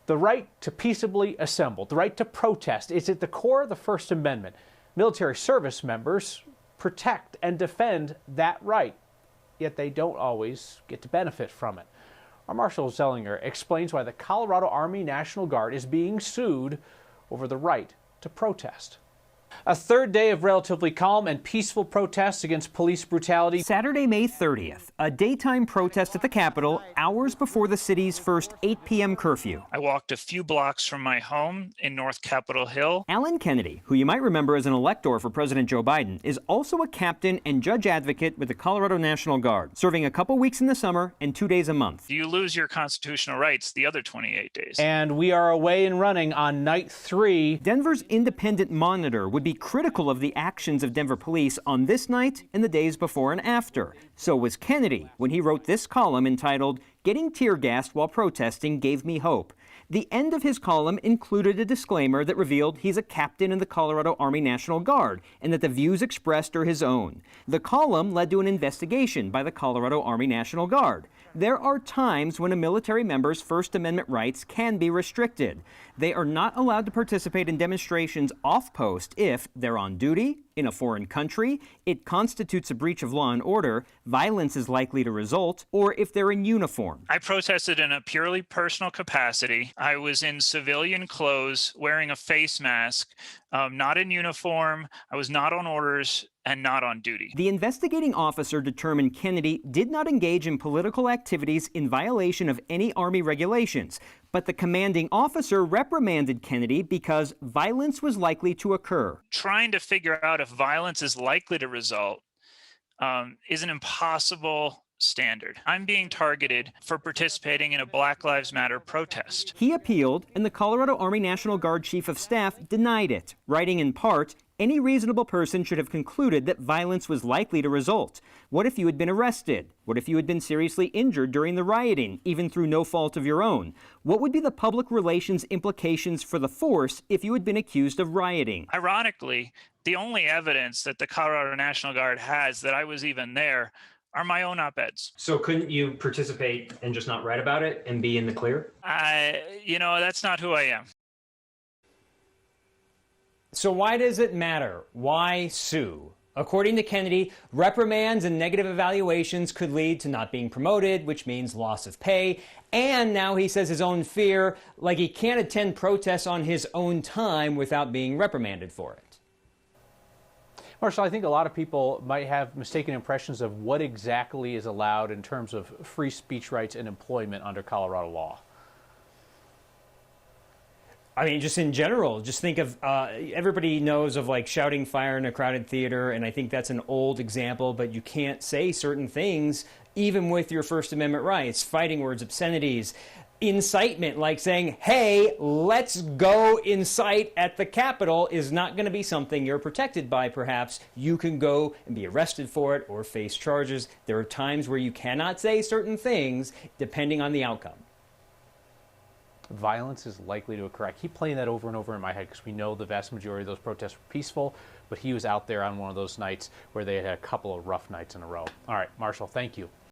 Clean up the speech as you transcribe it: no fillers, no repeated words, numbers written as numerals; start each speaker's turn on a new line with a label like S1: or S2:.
S1: The right to peaceably assemble, the right to protest, is at the core of the First Amendment. Military service members protect and defend that right, yet they don't always get to benefit from it. Our Marshall Zellinger explains why the Colorado Army National Guard is being sued over the right to protest. A third day of relatively calm and peaceful protests against police brutality.
S2: Saturday, May 30th, a daytime protest at the Capitol hours before the city's first 8 p.m. curfew.
S3: I walked a few blocks from my home in North Capitol Hill.
S2: Alan Kennedy, who you might remember as an elector for President Joe Biden, is also a captain and judge advocate with the Colorado National Guard, serving a couple weeks in the summer and 2 days a month.
S3: You lose your constitutional rights the other 28 days.
S1: And we are away and running on night 3.
S2: Denver's Independent Monitor would be critical of the actions of Denver police on this night and the days before and after. So was Kennedy when he wrote this column entitled, "Getting Tear Gassed While Protesting Gave Me Hope." The end of his column included a disclaimer that revealed he's a captain in the Colorado Army National Guard and that the views expressed are his own. The column led to an investigation by the Colorado Army National Guard. There are times when a military member's First Amendment rights can be restricted. They are not allowed to participate in demonstrations off-post if they're on duty, in a foreign country, it constitutes a breach of law and order, violence is likely to result, or if they're in uniform.
S3: I protested in a purely personal capacity. I was in civilian clothes, wearing a face mask, not in uniform. I was not on orders and not on duty.
S2: The investigating officer determined Kennedy did not engage in political activities in violation of any Army regulations, but the commanding officer reprimanded Kennedy because violence was likely to occur.
S3: Trying to figure out if violence is likely to result is an impossible standard. I'm being targeted for participating in a Black Lives Matter protest.
S2: He appealed, and the Colorado Army National Guard Chief of Staff denied it, writing in part, "Any reasonable person should have concluded that violence was likely to result. What if you had been arrested? What if you had been seriously injured during the rioting, even through no fault of your own? What would be the public relations implications for the force if you had been accused of rioting?"
S3: Ironically, the only evidence that the Colorado National Guard has that I was even there are my own op-eds.
S4: So couldn't you participate and just not write about it and be in the clear?
S3: That's not who I am.
S5: So why does it matter? Why sue? According to Kennedy, reprimands and negative evaluations could lead to not being promoted, which means loss of pay. And now he says his own fear, like he can't attend protests on his own time without being reprimanded for it.
S1: Marshall, I think a lot of people might have mistaken impressions of what exactly is allowed in terms of free speech rights and employment under Colorado law.
S5: I mean, just in general, just think of, everybody knows of like shouting fire in a crowded theater, and I think that's an old example, but you can't say certain things even with your First Amendment rights, fighting words, obscenities, incitement, like saying, hey, let's go incite at the Capitol is not going to be something you're protected by, perhaps. You can go and be arrested for it or face charges. There are times where you cannot say certain things depending on the outcome.
S1: Violence is likely to occur. I keep playing that over and over in my head because we know the vast majority of those protests were peaceful, but he was out there on one of those nights where they had a couple of rough nights in a row. All right, Marshall, thank you.